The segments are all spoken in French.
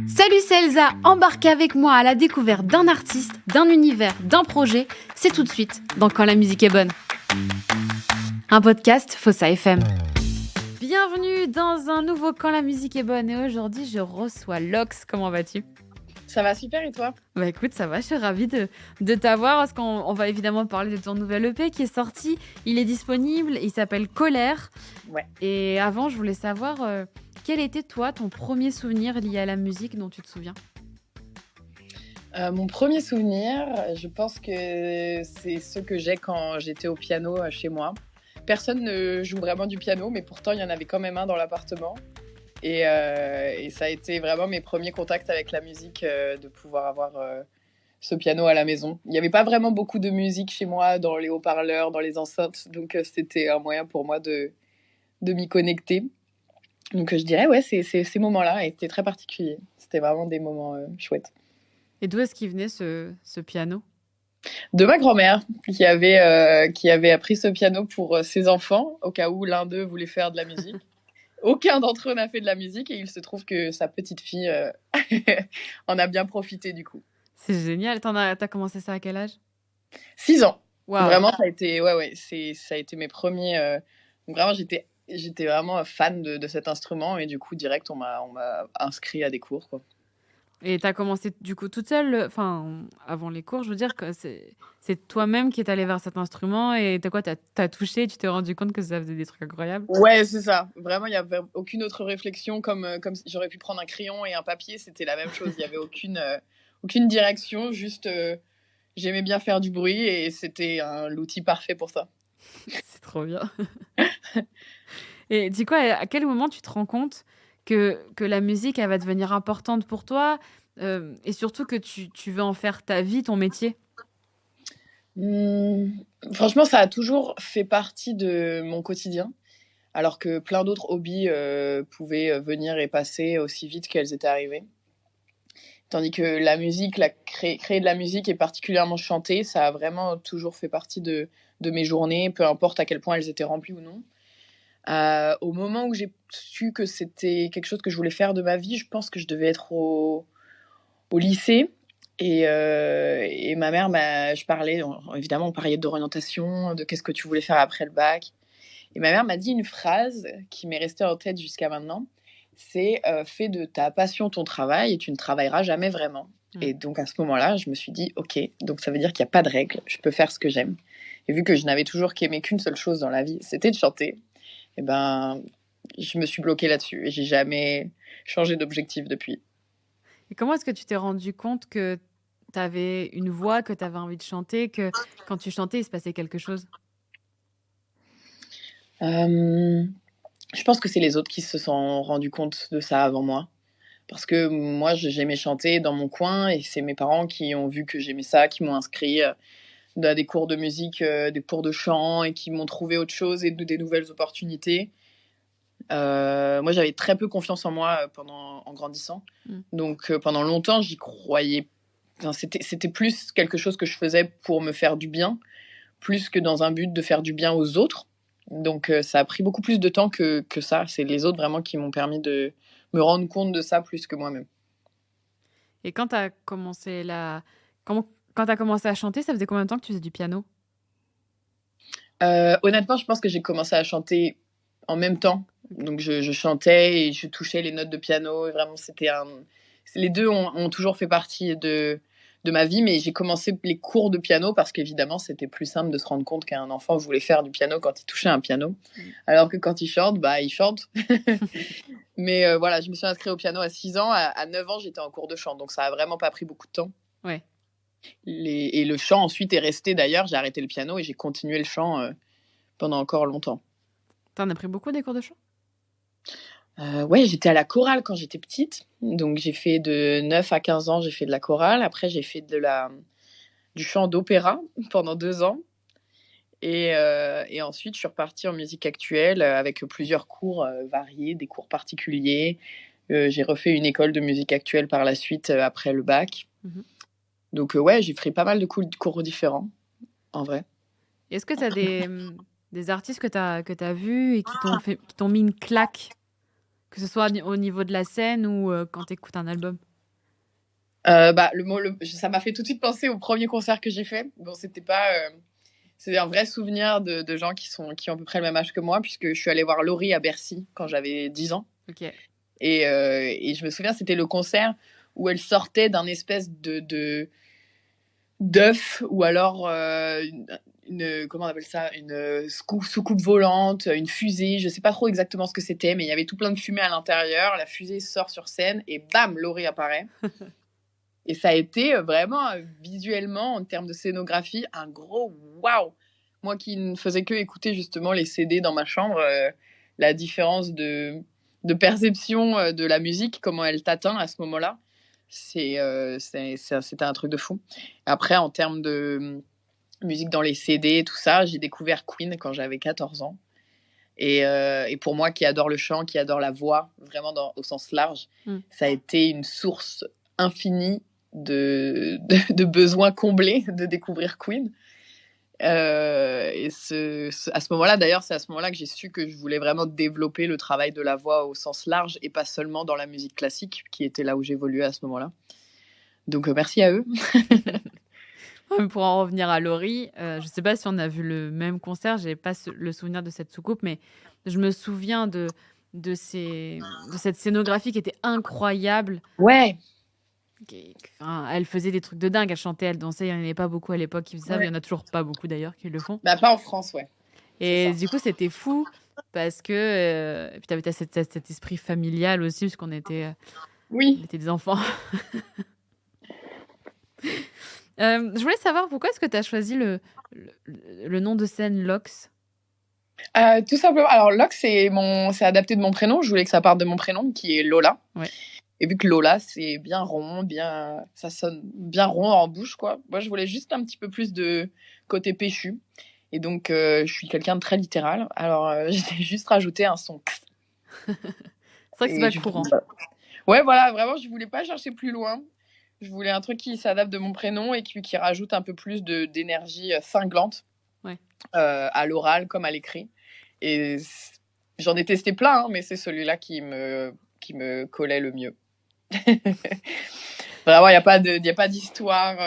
Salut, c'est Elsa, embarquez avec moi à la découverte d'un artiste, d'un univers, d'un projet. C'est tout de suite dans Quand la musique est bonne. Un podcast Fossa FM. Bienvenue dans un nouveau Quand la musique est bonne. Et aujourd'hui, je reçois Lox. Comment vas-tu ? Ça va super et toi ? Bah écoute, ça va, je suis ravie de t'avoir parce qu'on va évidemment parler de ton nouvel EP qui est sorti. Il est disponible, il s'appelle Colère. Ouais. Et avant, je voulais savoir quel était toi ton premier souvenir lié à la musique dont tu te souviens ? Mon premier souvenir, je pense que c'est ce que j'ai quand j'étais au piano chez moi. Personne ne joue vraiment du piano, mais pourtant il y en avait quand même un dans l'appartement. Et ça a été vraiment mes premiers contacts avec la musique, de pouvoir avoir ce piano à la maison. Il n'y avait pas vraiment beaucoup de musique chez moi, dans les haut-parleurs, dans les enceintes, donc c'était un moyen pour moi de m'y connecter. Donc je dirais, ouais, c'est ces moments-là étaient très particuliers. C'était vraiment des moments chouettes. Et d'où est-ce qu'il venait ce piano ? De ma grand-mère, qui avait appris ce piano pour ses enfants, au cas où l'un d'eux voulait faire de la musique. Aucun d'entre eux n'a fait de la musique et il se trouve que sa petite fille en a bien profité du coup. C'est génial. T'as commencé ça à quel âge ? 6 ans. Wow. Vraiment, ça a été mes premiers... Donc vraiment, j'étais vraiment fan de cet instrument et du coup, direct, on m'a inscrit à des cours, quoi. Et t'as commencé du coup toute seule, enfin avant les cours, je veux dire que c'est toi-même qui es allée vers cet instrument et t'as touché et tu t'es rendu compte que ça faisait des trucs incroyables. Ouais, c'est ça. Vraiment, il n'y avait aucune autre réflexion comme si j'aurais pu prendre un crayon et un papier, c'était la même chose. Il n'y avait aucune direction, juste j'aimais bien faire du bruit et c'était l'outil parfait pour ça. C'est trop bien. Et dis quoi, à quel moment tu te rends compte que la musique, elle va devenir importante pour toi et surtout que tu veux en faire ta vie, ton métier ? Franchement, ça a toujours fait partie de mon quotidien, alors que plein d'autres hobbies pouvaient venir et passer aussi vite qu'elles étaient arrivées. Tandis que la musique, créer de la musique et particulièrement chanter, ça a vraiment toujours fait partie de mes journées, peu importe à quel point elles étaient remplies ou non. Au moment où j'ai su que c'était quelque chose que je voulais faire de ma vie, je pense que je devais être au lycée. Et ma mère, je parlais, évidemment, on parlait d'orientation, de qu'est-ce que tu voulais faire après le bac. Et ma mère m'a dit une phrase qui m'est restée en tête jusqu'à maintenant. C'est fais de ta passion ton travail et tu ne travailleras jamais vraiment. Et donc à ce moment-là, je me suis dit, ok, donc ça veut dire qu'il n'y a pas de règle, je peux faire ce que j'aime. Et vu que je n'avais toujours qu'aimé qu'une seule chose dans la vie, c'était de chanter, et ben, je me suis bloquée là-dessus et j'ai jamais changé d'objectif depuis. Et comment est-ce que tu t'es rendu compte que tu avais une voix, que tu avais envie de chanter, que quand tu chantais, il se passait quelque chose ? Je pense que c'est les autres qui se sont rendus compte de ça avant moi. Parce que moi, j'aimais chanter dans mon coin et c'est mes parents qui ont vu que j'aimais ça, qui m'ont inscrit à des cours de musique, des cours de chant et qui m'ont trouvé autre chose et des nouvelles opportunités. Moi, j'avais très peu confiance en moi en grandissant. Donc, pendant longtemps, j'y croyais. Enfin, c'était plus quelque chose que je faisais pour me faire du bien, plus que dans un but de faire du bien aux autres. Donc, ça a pris beaucoup plus de temps que ça. C'est les autres vraiment qui m'ont permis de me rendre compte de ça plus que moi-même. Et quand tu as commencé à chanter, ça faisait combien de temps que tu faisais du piano ? Honnêtement, je pense que j'ai commencé à chanter en même temps. Donc, je chantais et je touchais les notes de piano. Et vraiment, les deux ont toujours fait partie de ma vie, mais j'ai commencé les cours de piano parce qu'évidemment, c'était plus simple de se rendre compte qu'un enfant voulait faire du piano quand il touchait un piano. Alors que quand il chante, il chante. Mais voilà, je me suis inscrite au piano à 6 ans. À 9 ans, j'étais en cours de chant. Donc, ça a vraiment pas pris beaucoup de temps. Ouais. Et le chant ensuite est resté. D'ailleurs, j'ai arrêté le piano et j'ai continué le chant pendant encore longtemps. T'en as pris beaucoup des cours de chant ? Ouais, j'étais à la chorale quand j'étais petite. Donc, j'ai fait de 9 à 15 ans, j'ai fait de la chorale. Après, j'ai fait du chant d'opéra pendant 2 ans. Et ensuite, je suis repartie en musique actuelle avec plusieurs cours variés, des cours particuliers. J'ai refait une école de musique actuelle par la suite après le bac. Donc, ouais, j'ai fait pas mal de cours différents, en vrai. Est-ce que tu as des artistes que tu as vus et qui t'ont mis une claque Que ce soit au niveau de la scène ou quand tu écoutes un album? Ça m'a fait tout de suite penser au premier concert que j'ai fait. Bon, c'était pas. C'est un vrai souvenir de gens qui ont à peu près le même âge que moi, puisque je suis allée voir Laurie à Bercy quand j'avais 10 ans. Ok. Et je me souviens, c'était le concert où elle sortait d'un espèce d'œuf, ou alors comment on appelle ça, une soucoupe volante, une fusée, je sais pas trop exactement ce que c'était, mais il y avait tout plein de fumée à l'intérieur, la fusée sort sur scène et bam, Laurie apparaît. Et ça a été vraiment visuellement, en termes de scénographie, un gros waouh. Moi qui ne faisais que écouter justement les CD dans ma chambre, la différence de perception de la musique, comment elle t'atteint à ce moment-là, c'était un truc de fou. Après, en termes de musique dans les CD, tout ça, j'ai découvert Queen quand j'avais 14 ans. Et pour moi, qui adore le chant, qui adore la voix, vraiment au sens large, ça a été une source infinie de besoins comblés de découvrir Queen. Et à ce moment-là, d'ailleurs, c'est à ce moment-là que j'ai su que je voulais vraiment développer le travail de la voix au sens large et pas seulement dans la musique classique, qui était là où j'évoluais à ce moment-là. Donc, merci à eux. Pour en revenir à Laurie, je sais pas si on a vu le même concert, j'ai pas le souvenir de cette soucoupe, mais je me souviens de cette scénographie qui était incroyable. Ouais. Elle faisait des trucs de dingue, elle chantait, elle dansait, il n'y en avait pas beaucoup à l'époque qui faisaient ça, il y en a toujours pas beaucoup d'ailleurs qui le font. Bah, pas en France, ouais. Et du coup, c'était fou parce que puis t'avais cet esprit familial aussi, parce qu'on était, on était des enfants. Je voulais savoir pourquoi est-ce que tu as choisi le nom de scène Lox? Tout simplement. Alors, Lox, c'est adapté de mon prénom. Je voulais que ça parte de mon prénom, qui est Lola. Ouais. Et vu que Lola, c'est bien rond, ça sonne bien rond en bouche, quoi. Moi, je voulais juste un petit peu plus de côté péchu. Et donc, je suis quelqu'un de très littéral. Alors, j'ai juste rajouté un son. C'est vrai que c'est pas courant. Ouais, voilà, vraiment, je voulais pas chercher plus loin. Je voulais un truc qui s'adapte de mon prénom et qui rajoute un peu plus d'énergie cinglante, à l'oral comme à l'écrit. Et j'en ai testé plein, hein, mais c'est celui-là qui me collait le mieux. Vraiment, il n'y a pas d'histoire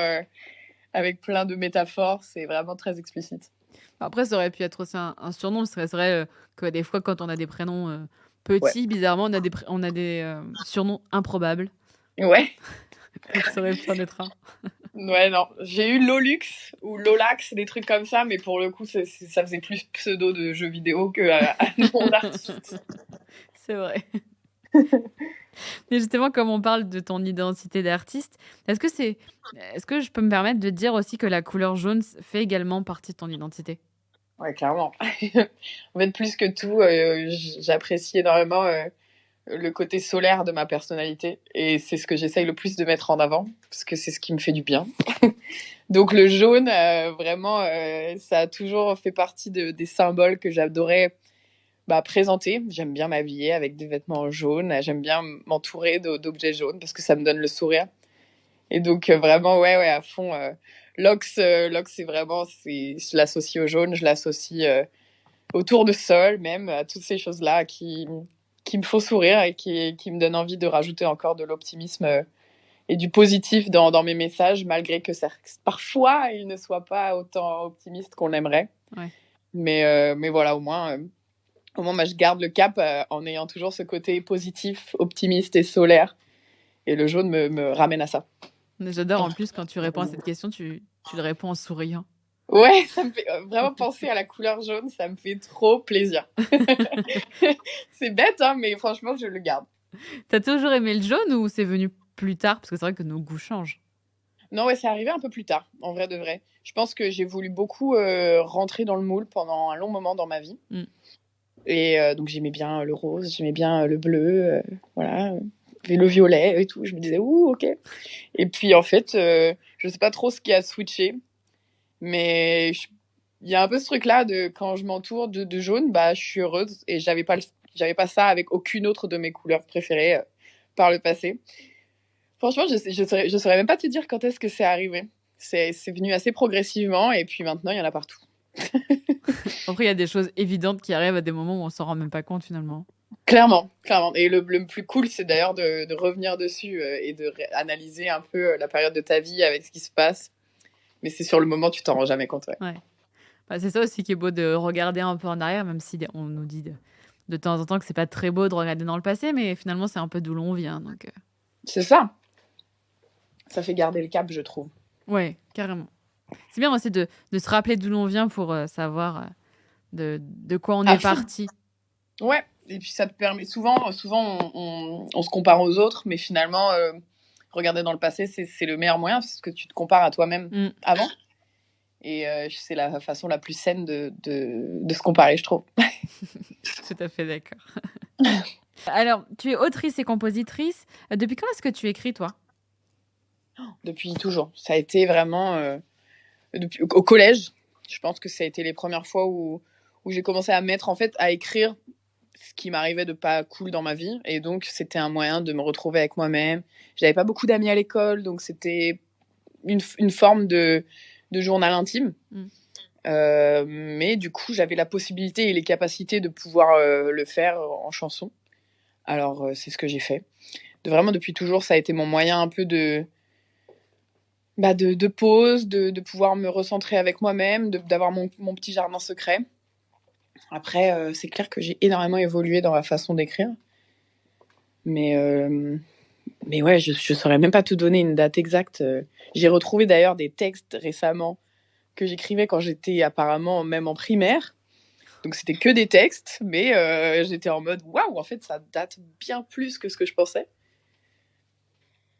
avec plein de métaphores. C'est vraiment très explicite. Après, ça aurait pu être aussi un surnom. C'est vrai que des fois, quand on a des prénoms petits, bizarrement, on a des surnoms improbables. Ouais. Ça aurait pu en être un. Ouais, non. J'ai eu Lolux ou Lolax, des trucs comme ça, mais pour le coup, ça faisait plus pseudo de jeux vidéo que nom d'artiste. C'est vrai. Mais justement, comme on parle de ton identité d'artiste, est-ce que je peux me permettre de dire aussi que la couleur jaune fait également partie de ton identité? Ouais, clairement. En fait, plus que tout, j'apprécie énormément le côté solaire de ma personnalité. Et c'est ce que j'essaye le plus de mettre en avant, parce que c'est ce qui me fait du bien. Donc le jaune, vraiment, ça a toujours fait partie des symboles que j'adorais présenter. J'aime bien m'habiller avec des vêtements jaunes. J'aime bien m'entourer d'objets jaunes, parce que ça me donne le sourire. Et donc, vraiment, ouais, à fond. Lox, c'est vraiment, je l'associe au jaune, je l'associe au tournesol, même, à toutes ces choses-là qui me font sourire et qui me donnent envie de rajouter encore de l'optimisme et du positif dans mes messages, malgré que parfois, ils ne soient pas autant optimistes qu'on aimerait. Ouais. Mais voilà, au moins moi, je garde le cap en ayant toujours ce côté positif, optimiste et solaire. Et le jaune me ramène à ça. J'adore, en plus, quand tu réponds à cette question, tu le réponds en souriant. Ouais, ça me fait vraiment penser à la couleur jaune, ça me fait trop plaisir. C'est bête, hein, mais franchement, je le garde. T'as toujours aimé le jaune ou c'est venu plus tard? Parce que c'est vrai que nos goûts changent. Non, ouais, c'est arrivé un peu plus tard, en vrai de vrai. Je pense que j'ai voulu beaucoup rentrer dans le moule pendant un long moment dans ma vie. Et donc, j'aimais bien le rose, j'aimais bien le bleu, voilà, et le violet et tout. Je me disais, ouh, ok. Et puis, en fait, je sais pas trop ce qui a switché. Mais il y a un peu ce truc-là de quand je m'entoure de jaune, je suis heureuse. Et j'avais pas ça avec aucune autre de mes couleurs préférées par le passé. Franchement, je saurais même pas te dire quand est-ce que c'est arrivé. C'est venu assez progressivement et puis maintenant, il y en a partout. Après, il y a des choses évidentes qui arrivent à des moments où on s'en rend même pas compte finalement. Clairement, clairement. Et le plus cool, c'est d'ailleurs de revenir dessus et de analyser un peu la période de ta vie avec ce qui se passe. Mais c'est sur le moment, tu t'en rends jamais compte. Ouais. Ouais. Bah, c'est ça aussi qui est beau de regarder un peu en arrière, même si on nous dit de temps en temps que c'est pas très beau de regarder dans le passé, mais finalement, c'est un peu d'où l'on vient. Donc, C'est ça. Ça fait garder le cap, je trouve. ouais, carrément. C'est bien aussi de se rappeler d'où l'on vient pour savoir de quoi on est parti. Ouais, et puis ça te permet. Souvent on se compare aux autres, mais finalement, regarder dans le passé, c'est le meilleur moyen parce que tu te compares à toi-même avant. Et c'est la façon la plus saine de se comparer, je trouve. Tout à fait d'accord. Alors, tu es autrice et compositrice. Depuis quand est-ce que tu écris, toi ? Depuis toujours. Ça a été vraiment au collège. Je pense que ça a été les premières fois où j'ai commencé à mettre, en fait, à écrire ce qui m'arrivait de pas cool dans ma vie. Et donc, c'était un moyen de me retrouver avec moi-même. J'avais pas beaucoup d'amis à l'école, donc c'était une forme de journal intime. Mais du coup, j'avais la possibilité et les capacités de pouvoir le faire en chanson. Alors, c'est ce que j'ai fait. Vraiment, depuis toujours, ça a été mon moyen un peu de pause, de pouvoir me recentrer avec moi-même, d'avoir mon petit jardin secret. Après, c'est clair que j'ai énormément évolué dans ma façon d'écrire. Mais ouais, je saurais même pas te donner une date exacte. J'ai retrouvé d'ailleurs des textes récemment que j'écrivais quand j'étais apparemment même en primaire. Donc c'était que des textes, mais j'étais en mode waouh, en fait ça date bien plus que ce que je pensais.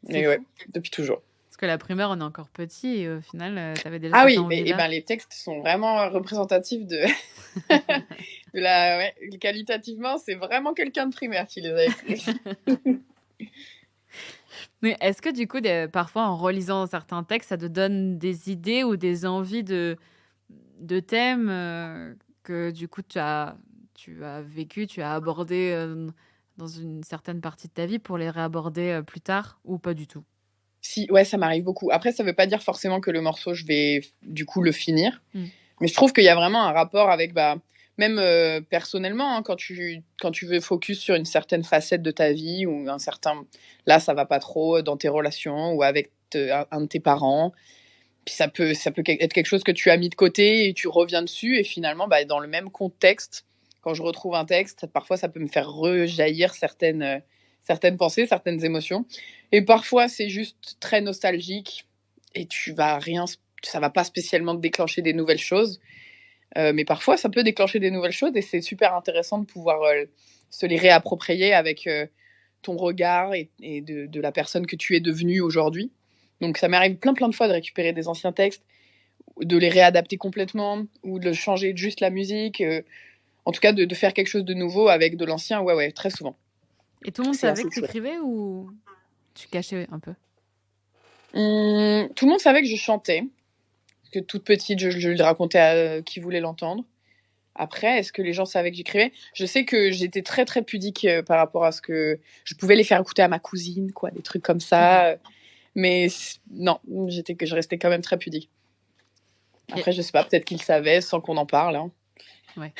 Mais ouais, depuis toujours. Parce que la primaire, on est encore petit et au final, tu avais déjà Ah cette oui, envie-là. les textes sont vraiment représentatifs de, qualitativement, c'est vraiment quelqu'un de primaire qui les a écrits. Mais est-ce que du coup, parfois, en relisant certains textes, ça te donne des idées ou des envies de thèmes que du coup tu as vécu, tu as abordé dans une certaine partie de ta vie pour les réaborder plus tard ou pas du tout? Si, ouais, ça m'arrive beaucoup. Après, ça veut pas dire forcément que le morceau, je vais du coup le finir. Mais je trouve qu'il y a vraiment un rapport avec, même personnellement, hein, quand tu veux focus sur une certaine facette de ta vie ou un certain... Là, ça va pas trop dans tes relations ou avec un de tes parents. Puis ça peut être quelque chose que tu as mis de côté et tu reviens dessus. Et finalement, dans le même contexte, quand je retrouve un texte, parfois, ça peut me faire rejaillir certaines pensées, certaines émotions. Et parfois, c'est juste très nostalgique et ça va pas spécialement te déclencher des nouvelles choses. Mais parfois, ça peut déclencher des nouvelles choses et c'est super intéressant de pouvoir se les réapproprier avec ton regard et de la personne que tu es devenue aujourd'hui. Donc, ça m'arrive plein de fois de récupérer des anciens textes, de les réadapter complètement ou de changer juste la musique. En tout cas, de faire quelque chose de nouveau avec de l'ancien, ouais, très souvent. Et tout le monde savait que tu écrivais ou tu cachais un peu ? Tout le monde savait que je chantais. Que toute petite, je le racontais à qui voulait l'entendre. Après, est-ce que les gens savaient que j'écrivais ? Je sais que j'étais très, très pudique par rapport à ce que... Je pouvais les faire écouter à ma cousine, quoi, des trucs comme ça. Mais non, je restais quand même très pudique. Après, je sais pas, peut-être qu'ils savaient sans qu'on en parle. Hein. Ouais.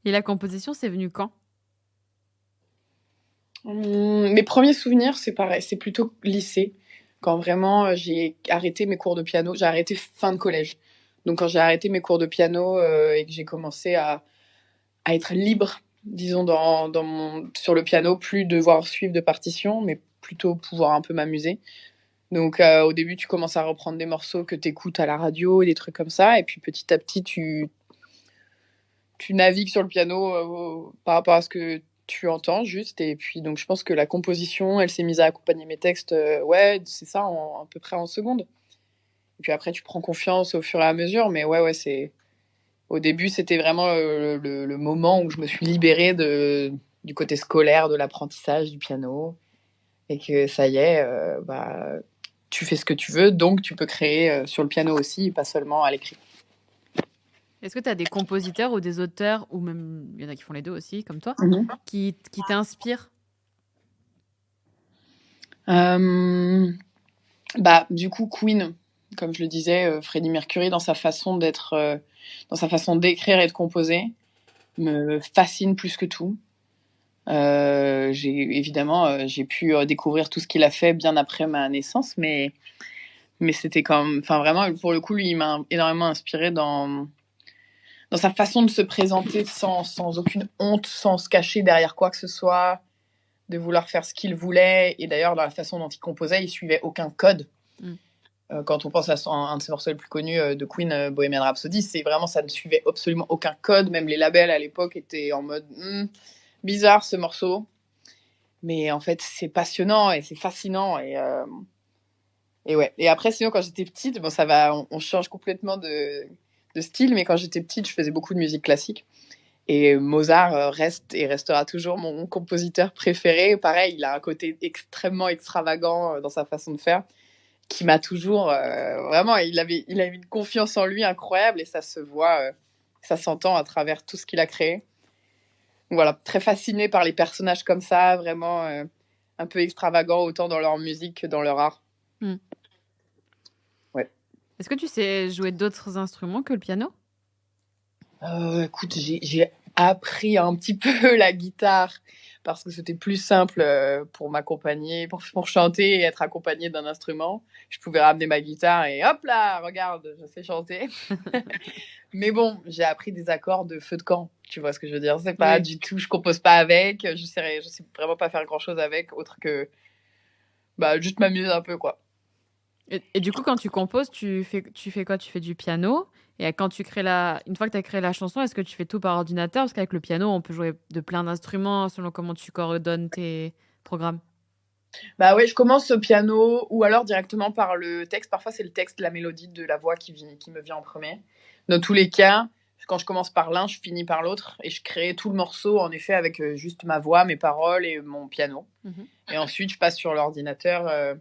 Et la composition, c'est venu quand ? Mes premiers souvenirs, c'est pareil, c'est plutôt lycée. Quand vraiment j'ai arrêté mes cours de piano, j'ai arrêté fin de collège. Donc quand j'ai arrêté mes cours de piano et que j'ai commencé à être libre, disons, sur le piano, plus devoir suivre de partition, mais plutôt pouvoir un peu m'amuser. Donc au début, tu commences à reprendre des morceaux que tu écoutes à la radio et des trucs comme ça. Et puis petit à petit, tu navigues sur le piano par rapport à ce que tu entends juste. Et puis donc je pense que la composition, elle s'est mise à accompagner mes textes, ouais, c'est ça, à peu près en seconde. Et puis après, tu prends confiance au fur et à mesure. Mais ouais, c'est... Au début, c'était vraiment le moment où je me suis libérée du côté scolaire, de l'apprentissage du piano. Et que ça y est, tu fais ce que tu veux, donc tu peux créer sur le piano aussi, pas seulement à l'écrit. Est-ce que tu as des compositeurs ou des auteurs, ou même, il y en a qui font les deux aussi, comme toi, qui t'inspirent ? Du coup, Queen, comme je le disais, Freddie Mercury, dans sa façon d'être, dans sa façon d'écrire et de composer, me fascine plus que tout. J'ai pu découvrir tout ce qu'il a fait bien après ma naissance, mais c'était quand même, enfin vraiment, pour le coup, lui, il m'a énormément inspiré dans sa façon de se présenter sans aucune honte, sans se cacher derrière quoi que ce soit, de vouloir faire ce qu'il voulait. Et d'ailleurs, dans la façon dont il composait, il suivait aucun code. Quand on pense à un de ses morceaux les plus connus de Queen, Bohemian Rhapsody, c'est vraiment, ça ne suivait absolument aucun code. Même les labels à l'époque étaient en mode bizarre ce morceau. Mais en fait, c'est passionnant et c'est fascinant. Et ouais. Et après, sinon, quand j'étais petite, bon, ça va, on change complètement de style, mais quand j'étais petite, je faisais beaucoup de musique classique. Et Mozart reste et restera toujours mon compositeur préféré. Pareil, il a un côté extrêmement extravagant dans sa façon de faire, qui m'a toujours vraiment, il avait une confiance en lui incroyable et ça se voit, ça s'entend à travers tout ce qu'il a créé. Donc voilà, très fasciné par les personnages comme ça, vraiment un peu extravagants, autant dans leur musique que dans leur art. Ouais. Est-ce que tu sais jouer d'autres instruments que le piano? Écoute, j'ai appris un petit peu la guitare parce que c'était plus simple pour m'accompagner, pour chanter et être accompagnée d'un instrument. Je pouvais ramener ma guitare et hop là, regarde, je sais chanter. Mais bon, j'ai appris des accords de feu de camp, tu vois ce que je veux dire. C'est pas du tout, je compose pas avec, je sais vraiment pas faire grand chose avec, autre que juste m'amuser un peu, quoi. Et du coup, quand tu composes, tu fais quoi? Tu fais du piano? Et quand tu crées une fois que tu as créé la chanson, est-ce que tu fais tout par ordinateur? Parce qu'avec le piano, on peut jouer de plein d'instruments selon comment tu coordonnes tes programmes. Bah ouais, je commence au piano ou alors directement par le texte. Parfois, c'est le texte, la mélodie de la voix qui me vient en premier. Dans tous les cas, quand je commence par l'un, je finis par l'autre et je crée tout le morceau en effet avec juste ma voix, mes paroles et mon piano. Et ensuite, je passe sur l'ordinateur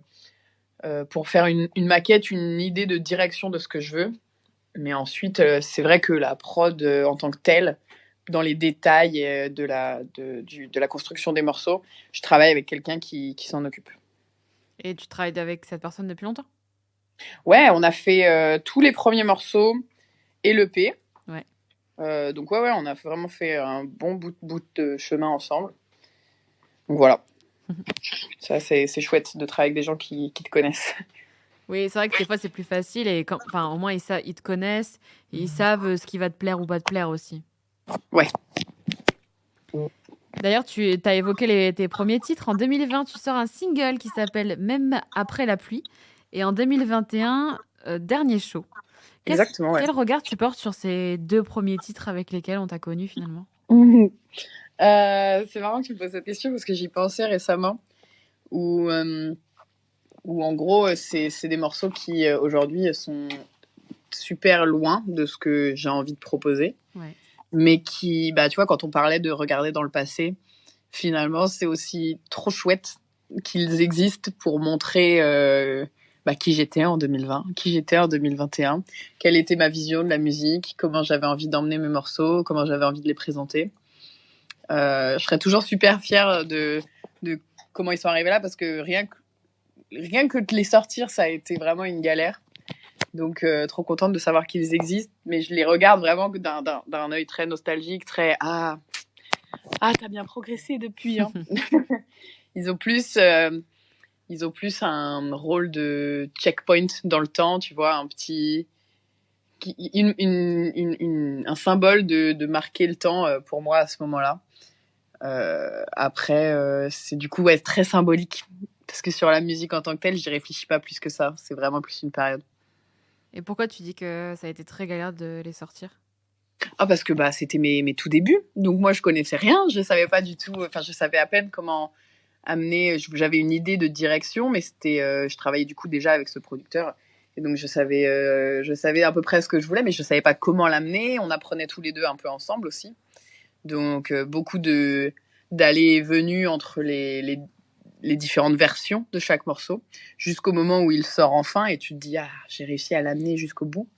pour faire une maquette, une idée de direction de ce que je veux. Mais ensuite, c'est vrai que la prod en tant que telle, dans les détails de la construction des morceaux, je travaille avec quelqu'un qui s'en occupe. Et tu travailles avec cette personne depuis longtemps? Ouais, on a fait tous les premiers morceaux et l'EP. Ouais. Donc ouais, on a vraiment fait un bon bout de chemin ensemble. Donc voilà. Ça, c'est chouette de travailler avec des gens qui te connaissent. Oui, c'est vrai que des fois, c'est plus facile. Et au moins, ils te connaissent. Et ils savent ce qui va te plaire ou pas te plaire aussi. Ouais. D'ailleurs, tu as évoqué tes premiers titres. En 2020, tu sors un single qui s'appelle Même après la pluie. Et en 2021, Dernier show. Exactement, ouais. Quel regard tu portes sur ces deux premiers titres avec lesquels on t'a connu finalement? C'est marrant que tu me poses cette question parce que j'y pensais récemment. Où en gros, c'est des morceaux qui aujourd'hui sont super loin de ce que j'ai envie de proposer. Ouais. Mais qui, tu vois, quand on parlait de regarder dans le passé, finalement, c'est aussi trop chouette qu'ils existent pour montrer qui j'étais en 2020, qui j'étais en 2021, quelle était ma vision de la musique, comment j'avais envie d'emmener mes morceaux, comment j'avais envie de les présenter. Je serais toujours super fière de comment ils sont arrivés là, parce que rien que de les sortir, ça a été vraiment une galère. Donc, trop contente de savoir qu'ils existent, mais je les regarde vraiment d'un œil très nostalgique, très t'as bien progressé depuis. Hein. Ils ont plus un rôle de checkpoint dans le temps, tu vois, un petit, un symbole de marquer le temps pour moi à ce moment-là. Après, c'est du coup très symbolique, parce que sur la musique en tant que telle, j'y réfléchis pas plus que ça. C'est vraiment plus une période. Et pourquoi tu dis que ça a été très galère de les sortir? Parce que c'était mes tout débuts. Donc moi, je connaissais rien. Je savais pas du tout. Enfin, je savais à peine comment amener. J'avais une idée de direction, mais je travaillais du coup déjà avec ce producteur. Et donc je savais à peu près ce que je voulais, mais je savais pas comment l'amener. On apprenait tous les deux un peu ensemble aussi. Donc beaucoup d'allées et venues entre les différentes versions de chaque morceau, jusqu'au moment où il sort enfin et tu te dis j'ai réussi à l'amener jusqu'au bout.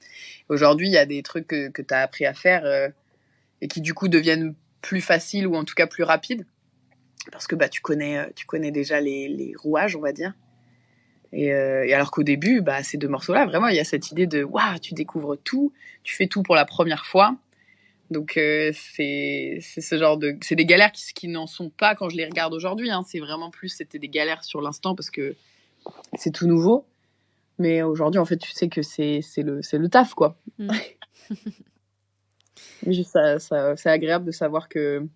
Aujourd'hui, il y a des trucs que tu as appris à faire et qui du coup deviennent plus faciles ou en tout cas plus rapides, parce que tu connais déjà les rouages, on va dire. Et alors qu'au début, ces deux morceaux-là, vraiment, il y a cette idée de tu découvres tout, tu fais tout pour la première fois. Donc c'est ce genre de, c'est des galères qui n'en sont pas quand je les regarde aujourd'hui. Hein. C'est vraiment plus, c'était des galères sur l'instant parce que c'est tout nouveau. Mais aujourd'hui, en fait, tu sais que c'est le taf, quoi. Mais c'est agréable de savoir que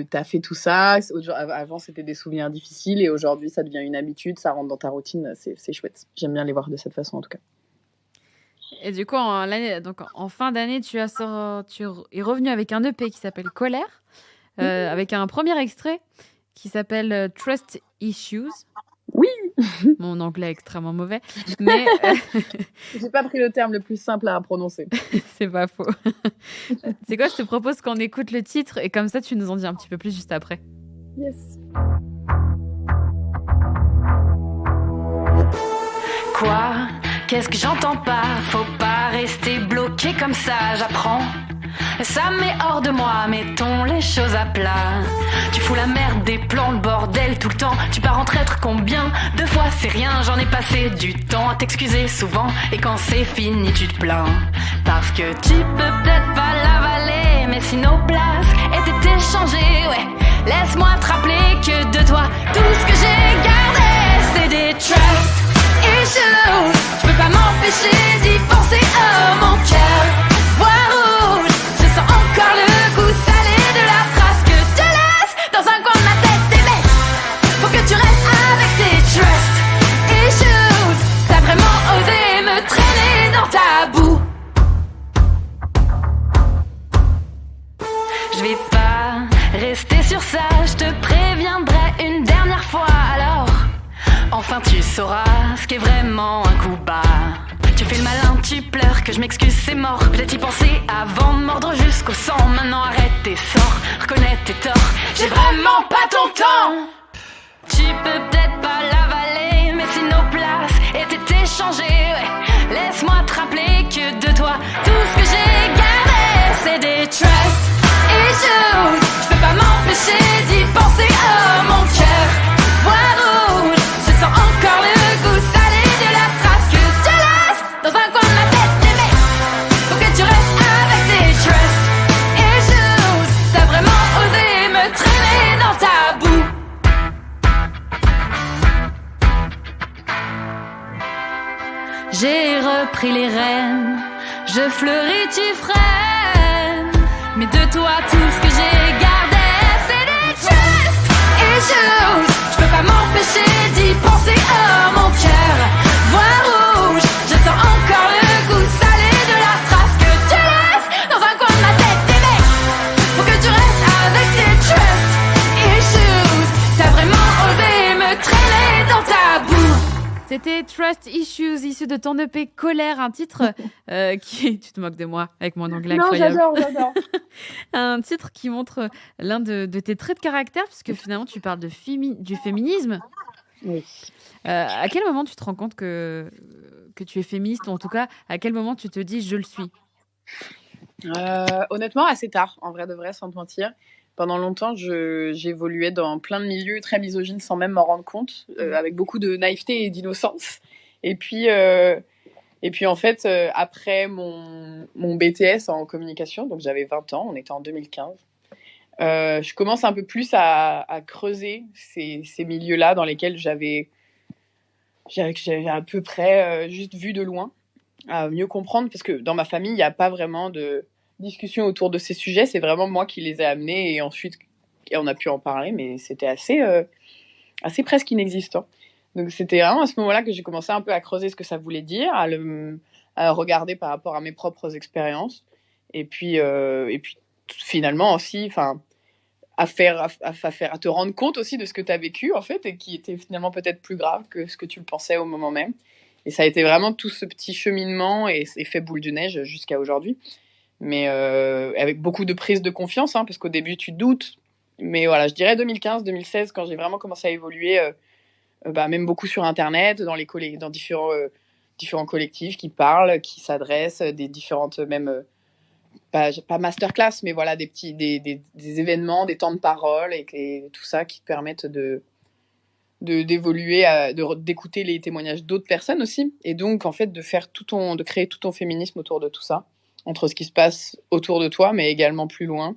t'as fait tout ça. Avant, c'était des souvenirs difficiles et aujourd'hui, ça devient une habitude, ça rentre dans ta routine. C'est chouette. J'aime bien les voir de cette façon, en tout cas. Et du coup, en fin d'année, tu es revenu avec un EP qui s'appelle Colère, avec un premier extrait qui s'appelle Trust Issues. Oui. Mon anglais est extrêmement mauvais, mais j'ai pas pris le terme le plus simple à prononcer. C'est pas faux. C'est quoi, je te propose qu'on écoute le titre et comme ça tu nous en dis un petit peu plus juste après. Yes. Quoi? Qu'est-ce que j'entends pas? Faut pas rester bloqué comme ça, j'apprends. Ça met hors de moi, mettons les choses à plat. Tu fous la merde, des plans, le bordel tout le temps. Tu pars en traître combien de fois? C'est rien, j'en ai passé du temps à t'excuser souvent. Et quand c'est fini, tu te plains. Parce que tu peux peut-être pas l'avaler, mais si nos places étaient échangées, ouais. Laisse-moi te rappeler que de toi, tout ce que j'ai gardé, c'est des trust issues. Je peux pas m'empêcher d'y penser, oh mon cœur voit rouge. Je sens encore le goût salé de la phrase que je te laisse dans un coin de ma tête. Et mais faut que tu restes avec tes trust issues. T'as vraiment osé me traîner dans ta boue. Je vais pas rester sur ça, je te préviendrai une dernière fois. Alors enfin tu sauras ce qu'est vraiment un coup bas. Tu fais le malin, tu pleures, que je m'excuse, c'est mort. Peut-être y penser avant de mordre jusqu'au sang. Maintenant arrête tes sorts, reconnais tes torts. J'ai vraiment pas ton temps. Tu peux peut-être pas l'avaler, mais si nos places étaient échangées, ouais. Laisse-moi te rappeler que de toi, tout ce que j'ai gardé, c'est des trust issues. Je peux pas m'empêcher d'y penser, oh mon cœur voit rouge. Je sens encore le goût salé de la trace que je te laisse dans un coin de ma tête. Mais faut que tu restes avec tes trust issues. T'as vraiment osé me traîner dans ta boue. J'ai repris les rênes, je fleuris, tu freines. Mais de toi, tout ce que j'ai gardé, c'est des trust issues. Je peux pas m'empêcher d'y penser, oh mon cœur voit rouge. Je sens encore le goût salé de la trace que je te laisse dans un coin de ma tête. Et mais faut que tu restes avec tes trust issues. T'as vraiment osé me traîner dans ta boue. C'était Trust Issues, issu de ton EP Colère, un titre qui... Tu te moques de moi avec mon anglais incroyable. Non, j'adore. Un titre qui montre l'un de tes traits de caractère, puisque finalement tu parles du féminisme. Oui. À quel moment tu te rends compte que tu es féministe, ou en tout cas, à quel moment tu te dis « je le suis » ? Honnêtement, assez tard, en vrai de vrai, sans te mentir. Pendant longtemps, j'évoluais dans plein de milieux très misogynes sans même m'en rendre compte, avec beaucoup de naïveté et d'innocence. Et puis en fait, après mon BTS en communication, donc j'avais 20 ans, on était en 2015, je commence un peu plus à creuser ces milieux-là dans lesquels j'avais à peu près juste vu de loin, à mieux comprendre, parce que dans ma famille, il n'y a pas vraiment de discussion autour de ces sujets, c'est vraiment moi qui les ai amenés et ensuite on a pu en parler, mais c'était assez presque inexistant. Donc c'était vraiment à ce moment-là que j'ai commencé un peu à creuser ce que ça voulait dire, à regarder par rapport à mes propres expériences, et puis finalement aussi, à te rendre compte aussi de ce que tu as vécu en fait, et qui était finalement peut-être plus grave que ce que tu le pensais au moment même. Et ça a été vraiment tout ce petit cheminement et fait boule de neige jusqu'à aujourd'hui. Mais avec beaucoup de prise de confiance, hein, parce qu'au début tu doutes. Mais voilà, je dirais 2015-2016, quand j'ai vraiment commencé à évoluer, même beaucoup sur Internet, dans différents collectifs qui parlent, qui s'adressent, des différentes même... pas masterclass, mais voilà, des événements, des temps de parole et tout ça qui te permettent d'évoluer, d'écouter les témoignages d'autres personnes aussi. Et donc, en fait, de créer tout ton féminisme autour de tout ça. entre ce qui se passe autour de toi, mais également plus loin.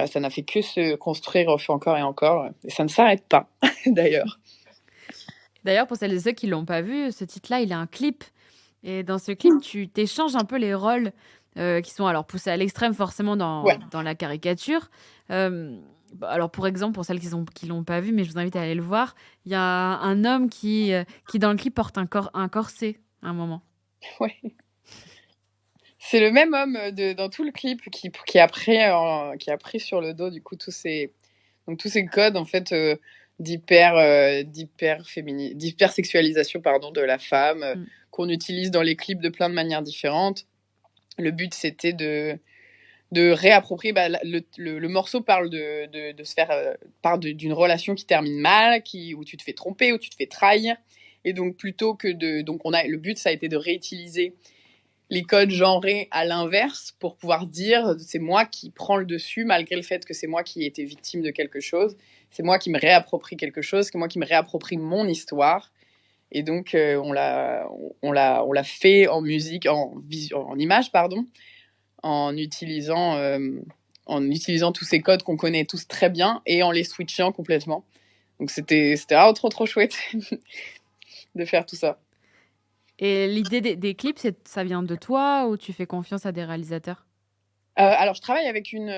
Ça n'a fait que se construire encore et encore. Et ça ne s'arrête pas, d'ailleurs. D'ailleurs, pour celles et ceux qui ne l'ont pas vu, ce titre-là, il a un clip. Et dans ce clip, tu t'échanges un peu les rôles qui sont alors poussés à l'extrême forcément dans la caricature. Alors, pour exemple, pour celles qui ne l'ont pas vu, mais je vous invite à aller le voir, il y a un homme qui dans le clip, porte un corset à un moment. Ouais. C'est le même homme dans tout le clip qui a pris sur le dos du coup tous ces codes en fait d'hypersexualisation de la femme qu'on utilise dans les clips de plein de manières différentes. Le but c'était de réapproprier le morceau parle de se faire part d'une relation qui termine mal, où tu te fais tromper, où tu te fais trahir, et donc plutôt que le but ça a été de réutiliser les codes genrés à l'inverse pour pouvoir dire c'est moi qui prends le dessus malgré le fait que c'est moi qui ai été victime de quelque chose, c'est moi qui me réapproprie quelque chose, c'est moi qui me réapproprie mon histoire. Et donc on l'a fait en musique, en image en utilisant tous ces codes qu'on connaît tous très bien et en les switchant complètement. Donc c'était trop chouette de faire tout ça. Et l'idée des clips, ça vient de toi ou tu fais confiance à des réalisateurs ? Alors, je travaille avec une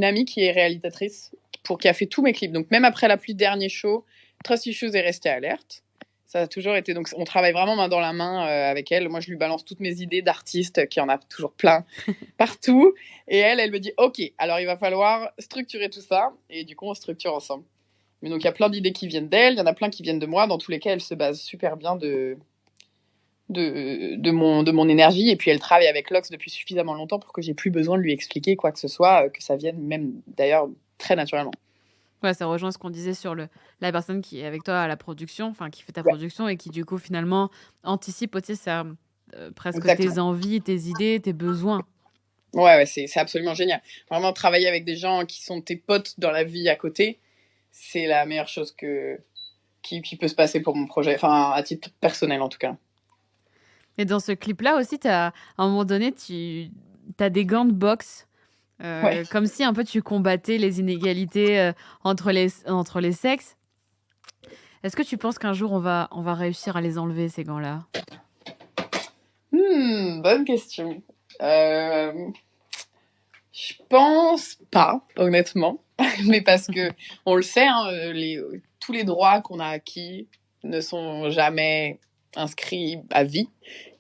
amie qui est réalisatrice, qui a fait tous mes clips. Donc, même après la pluie de dernier show, Trust Issues est resté alerte. Ça a toujours été... Donc, on travaille vraiment main dans la main avec elle. Moi, je lui balance toutes mes idées d'artistes, qui en a toujours plein partout. Et elle me dit, OK, alors il va falloir structurer tout ça. Et du coup, on structure ensemble. Mais donc, il y a plein d'idées qui viennent d'elle. Il y en a plein qui viennent de moi. Dans tous les cas, elle se base super bien de mon énergie, et puis elle travaille avec Lox depuis suffisamment longtemps pour que j'ai plus besoin de lui expliquer quoi que ce soit, que ça vienne même d'ailleurs très naturellement. Ouais, ça rejoint ce qu'on disait sur la personne qui est avec toi à la production, enfin qui fait ta production et qui du coup finalement anticipe aussi presque Exactement. tes envies, tes idées, tes besoins. Ouais, c'est absolument génial. Vraiment travailler avec des gens qui sont tes potes dans la vie à côté, c'est la meilleure chose qui peut se passer pour mon projet, enfin à titre personnel en tout cas. Et dans ce clip-là aussi, à un moment donné, tu as des gants de boxe, comme si un peu tu combattais les inégalités entre les sexes. Est-ce que tu penses qu'un jour on va réussir à les enlever, ces gants-là ? Bonne question. Je pense pas, honnêtement, mais parce que on le sait, tous les droits qu'on a acquis ne sont jamais inscrits à vie.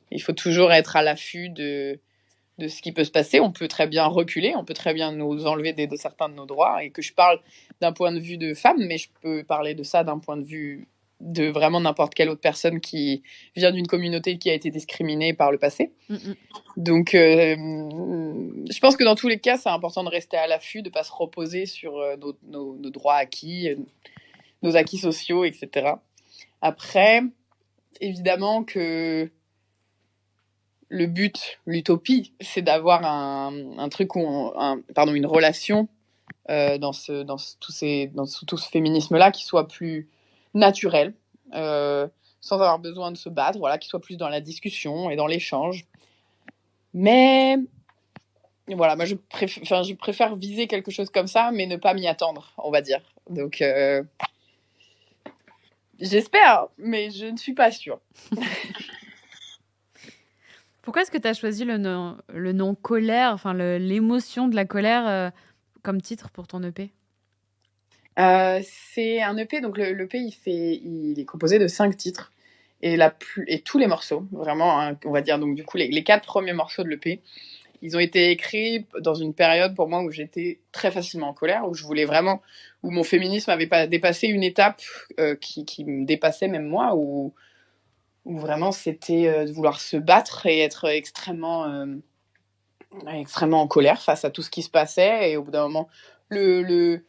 Il faut toujours être à l'affût de ce qui peut se passer. On peut très bien reculer, on peut très bien nous enlever de certains de nos droits, et que je parle d'un point de vue de femme, mais je peux parler de ça d'un point de vue de vraiment n'importe quelle autre personne qui vient d'une communauté qui a été discriminée par le passé. Donc, je pense que dans tous les cas, c'est important de rester à l'affût, de ne pas se reposer sur nos droits acquis, nos acquis sociaux, etc. Après, évidemment que le but, l'utopie, c'est d'avoir un truc une relation dans tout ce féminisme-là qui soit plus naturel, sans avoir besoin de se battre, qui soit plus dans la discussion et dans l'échange. Mais voilà, moi je préfère viser quelque chose comme ça, mais ne pas m'y attendre, on va dire. Donc j'espère, mais je ne suis pas sûre. Pourquoi est-ce que tu as choisi le nom colère, enfin l'émotion de la colère comme titre pour ton EP ? C'est un EP, donc le EP il est composé de 5 titres et tous les morceaux, vraiment, on va dire, donc du coup les 4 premiers morceaux de l'EP, ils ont été écrits dans une période pour moi où j'étais très facilement en colère, où mon féminisme avait pas dépassé une étape qui me dépassait même moi, où vraiment c'était de vouloir se battre et être extrêmement en colère face à tout ce qui se passait, et au bout d'un moment le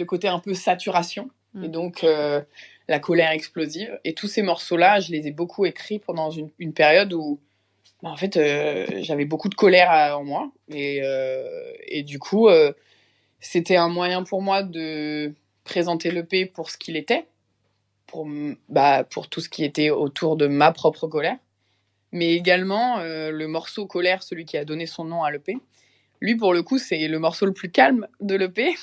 côté un peu saturation, et donc la colère explosive. Et tous ces morceaux-là, je les ai beaucoup écrits pendant une période où en fait j'avais beaucoup de colère en moi, et du coup c'était un moyen pour moi de présenter l'EP pour ce qu'il était, pour tout ce qui était autour de ma propre colère, mais également le morceau Colère, celui qui a donné son nom à l'EP. Lui, pour le coup, c'est le morceau le plus calme de l'EP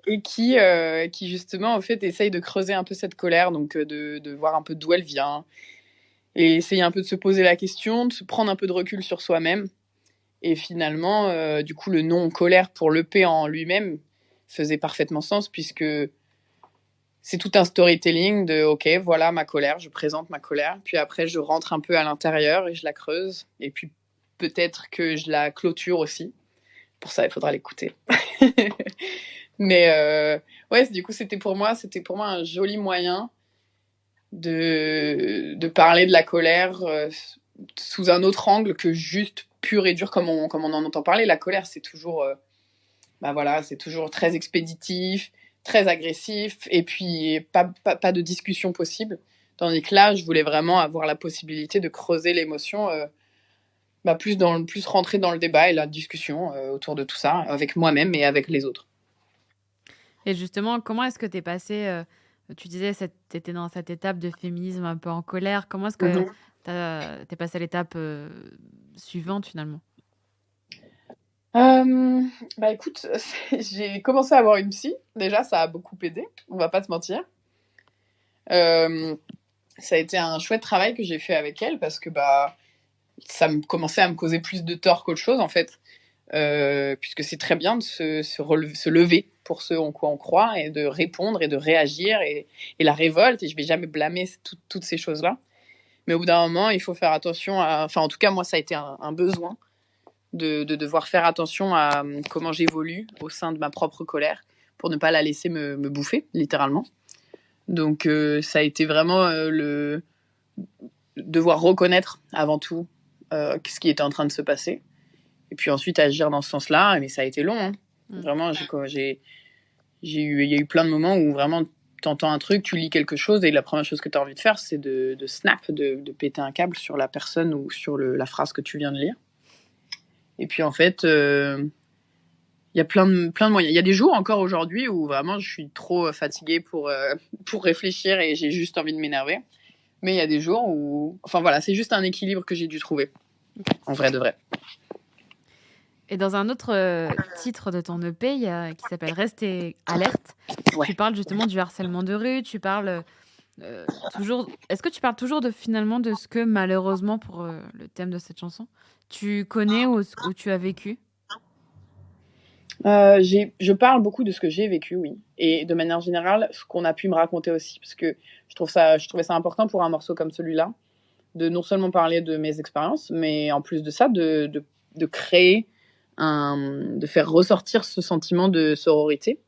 et qui justement, en fait, essaye de creuser un peu cette colère, donc de voir un peu d'où elle vient et essayer un peu de se poser la question, de se prendre un peu de recul sur soi-même. Et finalement, du coup, le nom Colère pour l'EP en lui-même faisait parfaitement sens puisque c'est tout un storytelling de ok, voilà ma colère, je présente ma colère, puis après je rentre un peu à l'intérieur et je la creuse, et puis peut-être que je la clôture aussi. Pour ça, il faudra l'écouter. Mais ouais, du coup, c'était pour moi un joli moyen de parler de la colère sous un autre angle que juste pur et dur comme on en entend parler. La colère, c'est toujours, c'est toujours très expéditif, très agressif, et puis pas de discussion possible. Tandis que là, je voulais vraiment avoir la possibilité de creuser l'émotion, plus rentrer dans le débat et la discussion autour de tout ça, avec moi-même et avec les autres. Et justement, comment est-ce que tu es passée tu disais que tu étais dans cette étape de féminisme un peu en colère. Comment est-ce que tu es passée à l'étape suivante finalement? Écoute, j'ai commencé à avoir une psy. Déjà, ça a beaucoup aidé, on va pas se mentir. Ça a été un chouette travail que j'ai fait avec elle parce que ça commençait à me causer plus de tort qu'autre chose en fait. Puisque c'est très bien de se lever pour ce en quoi on croit et de répondre et de réagir et la révolte, et je vais jamais blâmer toutes ces choses-là. Mais au bout d'un moment, il faut faire attention enfin en tout cas moi ça a été un besoin de devoir faire attention à comment j'évolue au sein de ma propre colère pour ne pas la laisser me bouffer littéralement. Donc ça a été vraiment le devoir reconnaître avant tout ce qui était en train de se passer. Et puis ensuite agir dans ce sens-là, mais ça a été long. Hein. Vraiment, il y a eu plein de moments où vraiment t'entends un truc, tu lis quelque chose et la première chose que tu as envie de faire, c'est de snap, de péter un câble sur la personne ou sur la phrase que tu viens de lire. Et puis en fait, il y a plein de moyens. Il y a des jours encore aujourd'hui où vraiment je suis trop fatiguée pour réfléchir et j'ai juste envie de m'énerver. Mais il y a des jours où... Enfin voilà, c'est juste un équilibre que j'ai dû trouver. En vrai de vrai. Et dans un autre titre de ton EP qui s'appelle Rester alerte, tu parles justement du harcèlement de rue, tu parles toujours... Est-ce que tu parles toujours finalement de ce que malheureusement, pour le thème de cette chanson, tu connais ou tu as vécu? Je parle beaucoup de ce que j'ai vécu, oui. Et de manière générale, ce qu'on a pu me raconter aussi, parce que je trouvais ça important pour un morceau comme celui-là, de non seulement parler de mes expériences, mais en plus de ça, de créer de faire ressortir ce sentiment de sororité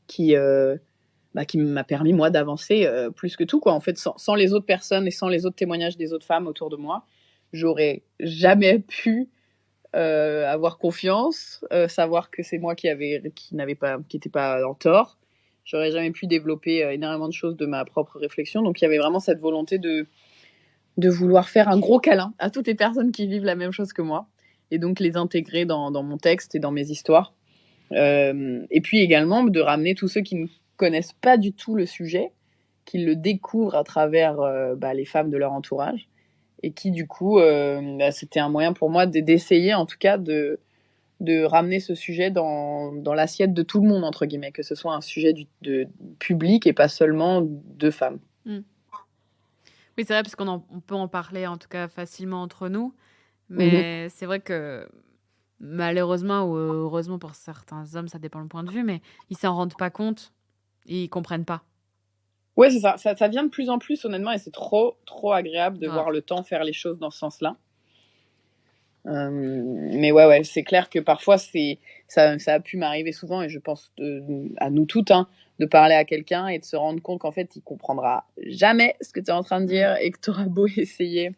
qui m'a permis, moi, d'avancer plus que tout, quoi. En fait, sans les autres personnes et sans les autres témoignages des autres femmes autour de moi, j'aurais jamais pu avoir confiance, savoir que c'est moi qui n'était pas en tort. J'aurais jamais pu développer énormément de choses de ma propre réflexion. Donc, il y avait vraiment cette volonté de vouloir faire un gros câlin à toutes les personnes qui vivent la même chose que moi et donc les intégrer dans mon texte et dans mes histoires. Et puis également de ramener tous ceux qui ne connaissent pas du tout le sujet, qui le découvrent à travers les femmes de leur entourage, et qui du coup, c'était un moyen pour moi d'essayer en tout cas de ramener ce sujet dans l'assiette de tout le monde, entre guillemets, que ce soit un sujet de public et pas seulement de femmes. Oui, c'est vrai, parce qu'on peut en parler en tout cas facilement entre nous, mais c'est vrai que malheureusement ou heureusement pour certains hommes, ça dépend le point de vue, mais ils s'en rendent pas compte, ils comprennent pas. Ouais, c'est ça. Ça vient de plus en plus, honnêtement, et c'est trop, trop agréable de voir le temps faire les choses dans ce sens-là. Mais ouais, c'est clair que parfois, ça a pu m'arriver souvent, et je pense à nous toutes, hein, de parler à quelqu'un et de se rendre compte qu'en fait, il comprendra jamais ce que tu es en train de dire et que tu auras beau essayer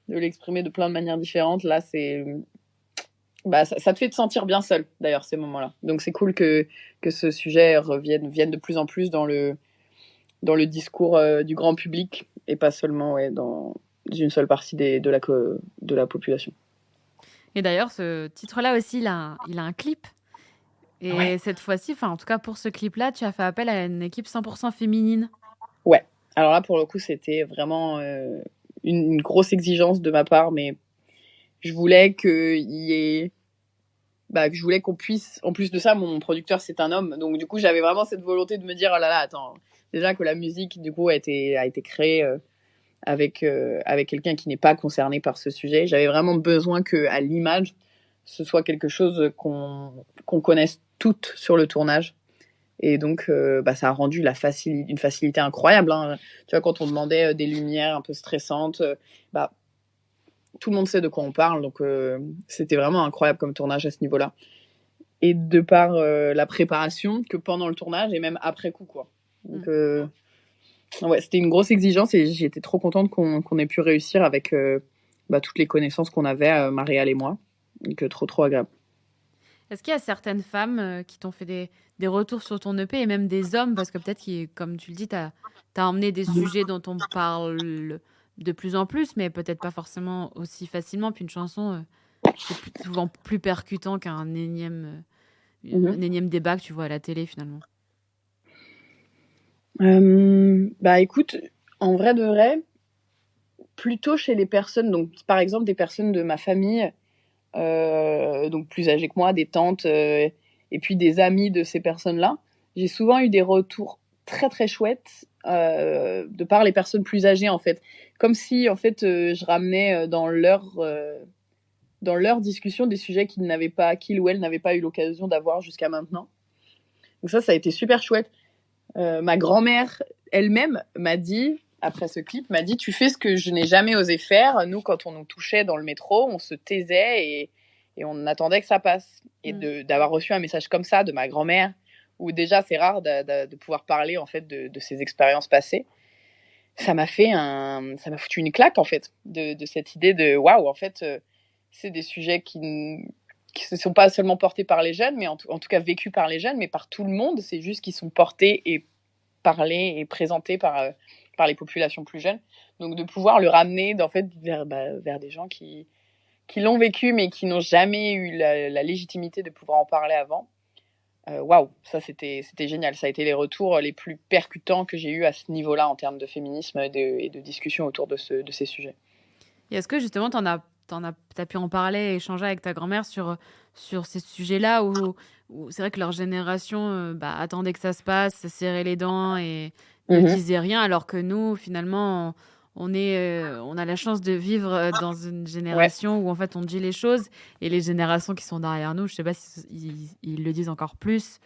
de l'exprimer de plein de manières différentes. Là, ça te fait te sentir bien seul, d'ailleurs, ces moments-là. Donc, c'est cool que ce sujet vienne de plus en plus dans le discours du grand public et pas seulement dans une seule partie de la population. Et d'ailleurs, ce titre-là aussi, il a un clip. Et cette fois-ci, enfin en tout cas pour ce clip-là, tu as fait appel à une équipe 100% féminine. Ouais. Alors là, pour le coup, c'était vraiment une grosse exigence de ma part, mais je voulais qu'il y ait que je voulais qu'on puisse, en plus de ça, mon producteur c'est un homme, donc du coup j'avais vraiment cette volonté de me dire oh là là, attends, déjà que la musique du coup a été créée avec quelqu'un qui n'est pas concerné par ce sujet. J'avais vraiment besoin que à l'image ce soit quelque chose qu'on connaisse toutes sur le tournage. Et donc ça a rendu une facilité incroyable, hein. Tu vois, quand on demandait des lumières un peu stressantes, tout le monde sait de quoi on parle, donc c'était vraiment incroyable comme tournage à ce niveau-là. Et de par la préparation, que pendant le tournage et même après coup, quoi. Donc c'était une grosse exigence et j'étais trop contente qu'on ait pu réussir avec toutes les connaissances qu'on avait, Marielle et moi. Donc trop agréable. Est-ce qu'il y a certaines femmes qui t'ont fait des retours sur ton EP et même des hommes, parce que peut-être, comme tu le dis, tu as emmené des sujets dont on parle de plus en plus, mais peut-être pas forcément aussi facilement. Puis une chanson, c'est souvent plus percutant qu'un énième débat que tu vois à la télé, finalement. Écoute, en vrai de vrai, plutôt chez les personnes, donc par exemple des personnes de ma famille, donc plus âgées que moi, des tantes, et puis des amis de ces personnes-là, j'ai souvent eu des retours très très chouettes de par les personnes plus âgées, en fait. Comme si, en fait, je ramenais dans leur discussion des sujets qu'ils ou elles n'avaient pas eu l'occasion d'avoir jusqu'à maintenant. Donc ça a été super chouette. Ma grand-mère elle-même m'a dit, après ce clip, tu fais ce que je n'ai jamais osé faire. Nous, quand on nous touchait dans le métro, on se taisait et on attendait que ça passe. Et d'avoir reçu un message comme ça de ma grand-mère, où déjà c'est rare de pouvoir parler en fait de ses expériences passées, ça m'a foutu une claque en fait de cette idée de waouh, en fait c'est des sujets qui ne sont pas seulement portés par les jeunes, mais en tout cas vécus par les jeunes, mais par tout le monde. C'est juste qu'ils sont portés et parlés et présentés par les populations plus jeunes. Donc de pouvoir le ramener en fait vers des gens qui l'ont vécu, mais qui n'ont jamais eu la légitimité de pouvoir en parler avant. Waouh, ça c'était génial. Ça a été les retours les plus percutants que j'ai eu à ce niveau-là en termes de féminisme et de discussion autour de ces sujets. Et est-ce que justement t'as pu en parler et échanger avec ta grand-mère sur ces sujets-là où c'est vrai que leur génération attendait que ça se passe, se serrait les dents et ne disait rien, alors que nous, finalement, on a la chance de vivre dans une génération où en fait on dit les choses, et les générations qui sont derrière nous, je sais pas si ils le disent encore plus,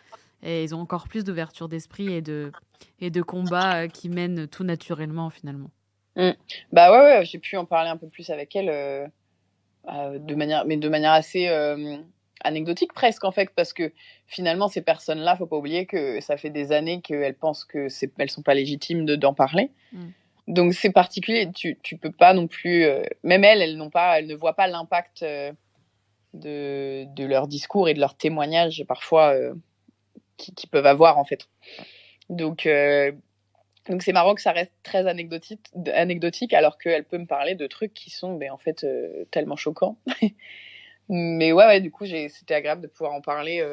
et ils ont encore plus d'ouverture d'esprit et de combats qui mènent tout naturellement finalement. Ouais, j'ai pu en parler un peu plus avec elle de manière assez anecdotique presque, en fait, parce que finalement ces personnes-là, faut pas oublier que ça fait des années qu'elles pensent elles sont pas légitimes d'en parler. Donc c'est particulier, tu peux pas non plus, même elles ne voient pas l'impact de leur discours et de leurs témoignages parfois qui peuvent avoir en fait. Donc c'est marrant que ça reste très anecdotique alors qu'elle peut me parler de trucs qui sont en fait tellement choquants. Mais ouais, du coup c'était agréable de pouvoir en parler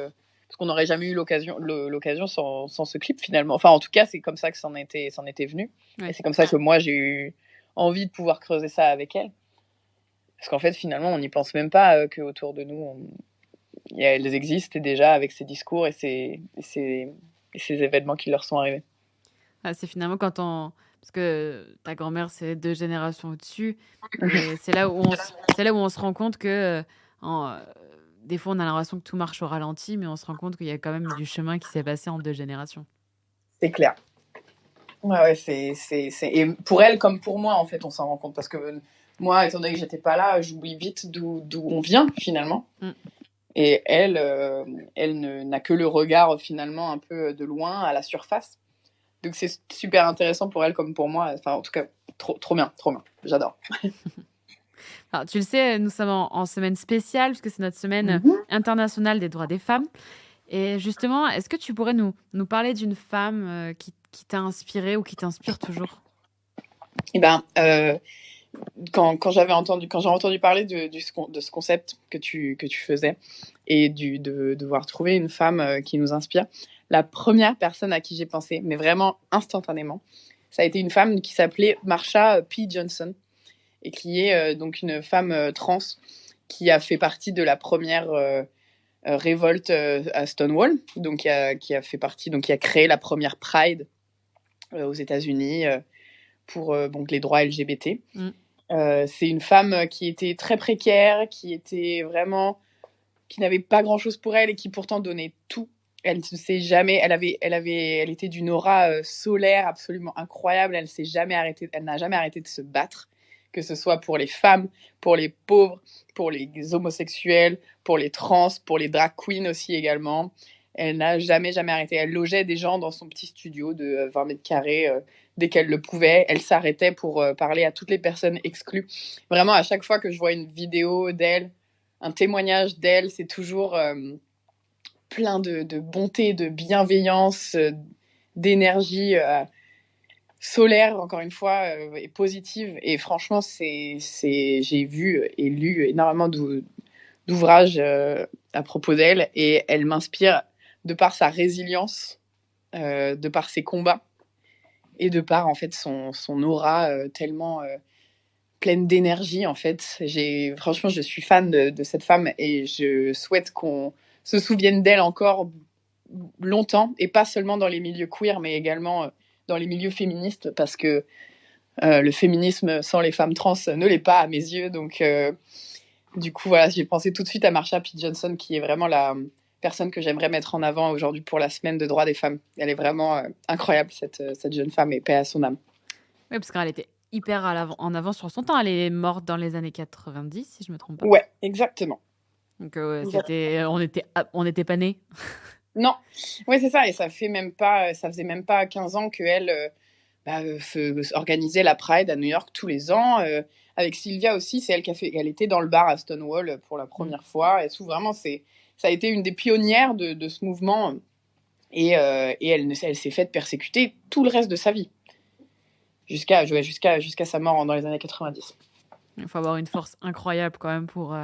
parce qu'on n'aurait jamais eu l'occasion sans ce clip finalement. Enfin en tout cas c'est comme ça que c'en était venu. Ouais. Et c'est comme ça que moi j'ai eu envie de pouvoir creuser ça avec elle. Parce qu'en fait finalement on n'y pense même pas qu'autour de nous elles existent déjà avec ces discours et ces événements qui leur sont arrivés. C'est finalement parce que ta grand-mère c'est 2 générations au-dessus, et c'est là où on se rend compte que des fois on a l'impression que tout marche au ralenti, mais on se rend compte qu'il y a quand même du chemin qui s'est passé en 2 générations. C'est clair. Ouais, et pour elle comme pour moi en fait on s'en rend compte, parce que moi étant donné que j'étais pas là, j'oublie vite d'où on vient finalement. Et elle n'a que le regard finalement un peu de loin à la surface. Donc c'est super intéressant pour elle comme pour moi. Enfin, en tout cas, trop bien. J'adore. Alors, tu le sais, nous sommes en semaine spéciale, puisque c'est notre semaine internationale des droits des femmes. Et justement, est-ce que tu pourrais nous parler d'une femme qui t'a inspirée ou qui t'inspire toujours ? Quand j'ai entendu parler de ce concept que tu faisais et de devoir trouver une femme qui nous inspire, la première personne à qui j'ai pensé, mais vraiment instantanément, ça a été une femme qui s'appelait Marsha P. Johnson, et qui est donc une femme trans qui a fait partie de la première révolte à Stonewall, donc qui a fait partie, donc qui a créé la première Pride aux États-Unis pour donc les droits LGBT. C'est une femme qui était très précaire, qui n'avait pas grand-chose pour elle et qui pourtant donnait tout. Elle ne s'est jamais, elle était d'une aura solaire absolument incroyable. Elle n'a jamais arrêté de se battre, que ce soit pour les femmes, pour les pauvres, pour les homosexuels, pour les trans, pour les drag queens aussi également. Elle n'a jamais arrêté. Elle logeait des gens dans son petit studio de 20 mètres carrés dès qu'elle le pouvait. Elle s'arrêtait pour parler à toutes les personnes exclues. Vraiment, à chaque fois que je vois une vidéo d'elle, un témoignage d'elle, c'est toujours plein de bonté, de bienveillance, d'énergie solaire, encore une fois, et positive. Et franchement, j'ai vu et lu énormément d'ouvrages à propos d'elle, et elle m'inspire de par sa résilience, de par ses combats, et de par en fait son aura tellement pleine d'énergie en fait. Franchement, je suis fan de cette femme et je souhaite qu'on se souvienne d'elle encore longtemps, et pas seulement dans les milieux queer, mais également dans les milieux féministes, parce que le féminisme sans les femmes trans ne l'est pas à mes yeux. Donc du coup, voilà, j'ai pensé tout de suite à Marsha P. Johnson, qui est vraiment la personne que j'aimerais mettre en avant aujourd'hui pour la semaine de droits des femmes. Elle est vraiment incroyable, cette jeune femme, et paix à son âme. Oui, parce qu'elle était hyper en avant sur son temps. Elle est morte dans les années 90, si je ne me trompe pas. Ouais, exactement. Donc, on n'était pas nés. Non, ouais, c'est ça. Et ça faisait même pas 15 ans qu'elle organisait la Pride à New York tous les ans. Avec Sylvia aussi, c'est elle elle était dans le bar à Stonewall pour la première fois. Et vraiment, ça a été une des pionnières de ce mouvement. Et elle s'est faite persécuter tout le reste de sa vie. Jusqu'à sa mort dans les années 90. Il faut avoir une force incroyable quand même pour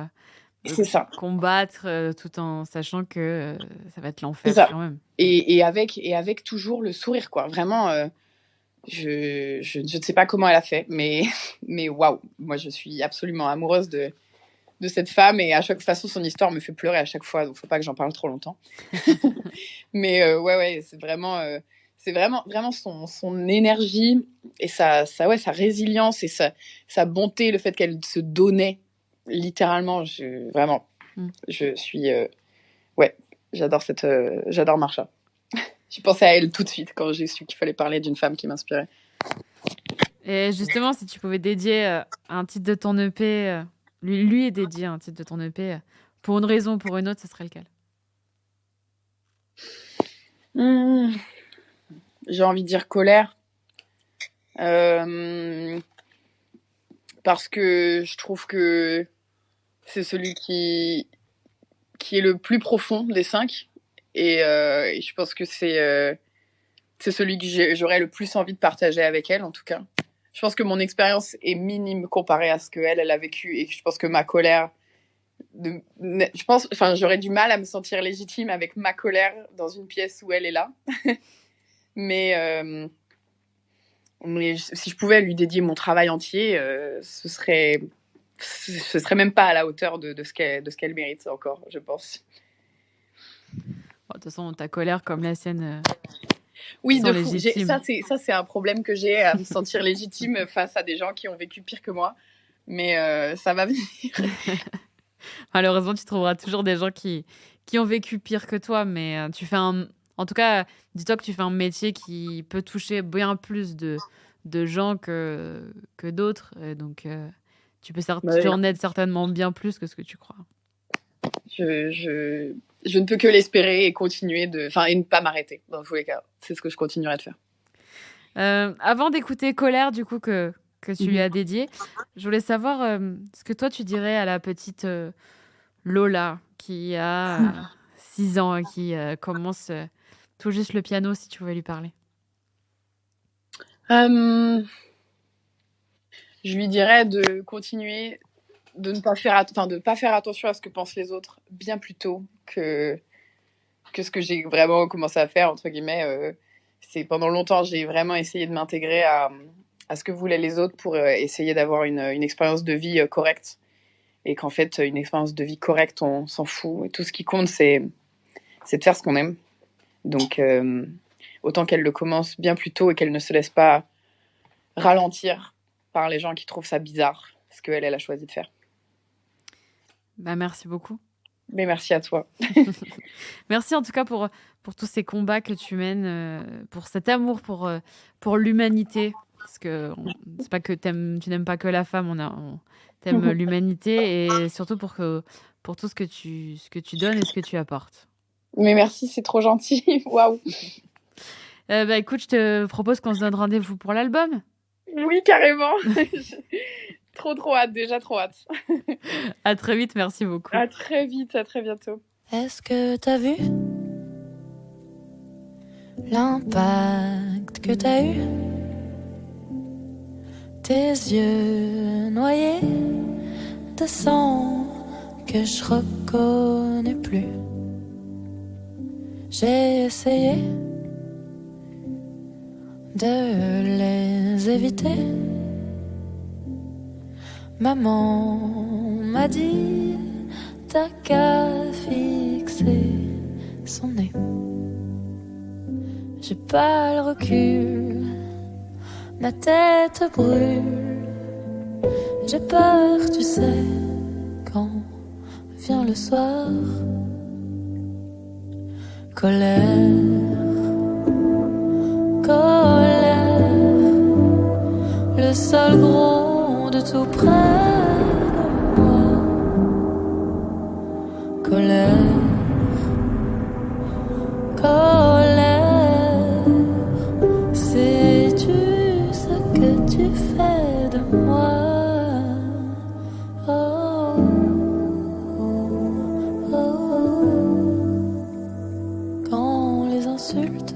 c'est ça. Combattre tout en sachant que ça va être l'enfer quand même. Et avec toujours le sourire, quoi. Vraiment, je ne sais pas comment elle a fait, mais waouh, moi je suis absolument amoureuse de cette femme, et à chaque façon son histoire me fait pleurer à chaque fois, donc faut pas que j'en parle trop longtemps. Mais ouais, c'est vraiment son énergie et sa résilience et sa bonté, le fait qu'elle se donnait littéralement. Je suis j'adore Marsha. J'ai pensé à elle tout de suite quand j'ai su qu'il fallait parler d'une femme qui m'inspirait. Et justement, si tu pouvais dédier un titre de ton EP, lui est dédié un titre de ton EP, pour une raison ou pour une autre, ce serait lequel? J'ai envie de dire colère. Parce que je trouve que c'est celui qui est le plus profond des 5. Et je pense que c'est celui que j'aurais le plus envie de partager avec elle, en tout cas. Je pense que mon expérience est minime comparée à ce qu'elle a vécu, et je pense que ma colère... j'aurais du mal à me sentir légitime avec ma colère dans une pièce où elle est là. mais si je pouvais lui dédier mon travail entier, ce serait même pas à la hauteur de ce qu'elle mérite encore, je pense. De toute façon, ta colère comme la sienne... Oui, de fou. Ça, c'est un problème que j'ai, à me sentir légitime face à des gens qui ont vécu pire que moi. Mais ça va venir. Malheureusement, tu trouveras toujours des gens qui ont vécu pire que toi. Mais tu fais en tout cas, dis-toi que tu fais un métier qui peut toucher bien plus de gens que d'autres. Et donc, tu en aides certainement bien plus que ce que tu crois. Je ne peux que l'espérer et continuer et ne pas m'arrêter dans tous les cas. C'est ce que je continuerai de faire. Avant d'écouter Colère, du coup, que tu lui as dédié, je voulais savoir ce que toi tu dirais à la petite Lola qui a 6 ans et qui commence tout juste le piano, si tu pouvais lui parler. Je lui dirais de continuer de ne pas faire attention à ce que pensent les autres bien plus tôt que ce que j'ai vraiment commencé à faire, entre guillemets. C'est pendant longtemps, j'ai vraiment essayé de m'intégrer à à ce que voulaient les autres pour essayer d'avoir une expérience de vie correcte. Et qu'en fait, une expérience de vie correcte, on s'en fout. Et tout ce qui compte, c'est de faire ce qu'on aime. Donc, autant qu'elle le commence bien plus tôt et qu'elle ne se laisse pas ralentir par les gens qui trouvent ça bizarre, ce qu'elle a choisi de faire. Merci beaucoup. Mais merci à toi. Merci en tout cas pour tous ces combats que tu mènes, pour cet amour pour l'humanité. Parce que c'est pas que tu n'aimes pas que la femme, t'aimes l'humanité et surtout pour tout ce que tu donnes et ce que tu apportes. Mais merci, c'est trop gentil. Waouh. Écoute, je te propose qu'on se donne rendez-vous pour l'album. Oui, carrément. Trop hâte, déjà trop hâte. À très vite, merci beaucoup. À très vite, à très bientôt. Est-ce que t'as vu l'impact que t'as eu? Tes yeux noyés de sang que je reconnais plus. J'ai essayé de les éviter. Maman m'a dit t'as qu'à fixer son nez. J'ai pas le recul, ma tête brûle. J'ai peur, tu sais, quand vient le soir. Colère, le sol gronde tout près de moi. Colère, sais-tu ce que tu fais de moi? Oh, oh, oh. Quand les insultes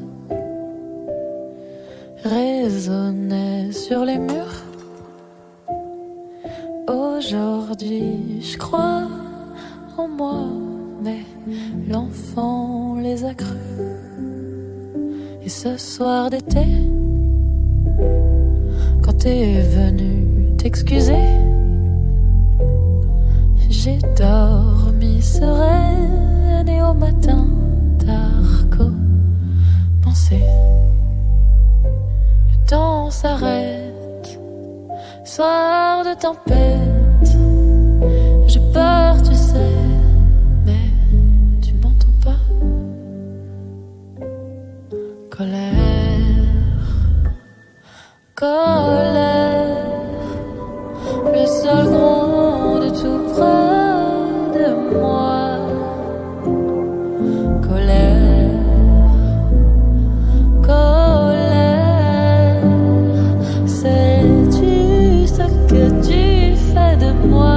résonnaient sur les murs, aujourd'hui je crois en moi, mais l'enfant les a crus. Et ce soir d'été, quand t'es venu t'excuser, j'ai dormi sereine et au matin t'as recommencé. Le temps s'arrête, soir de tempête. J'ai peur, tu sais, mais tu m'entends pas. Colère, le sol gronde tout près de moi. Colère, sais-tu ce que tu fais de moi?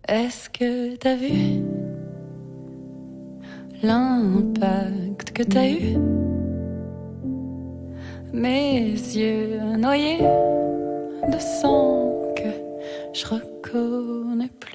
Est-ce que t'as vu l'impact que t'as eu? Mes yeux noyés de sang que je reconnais plus.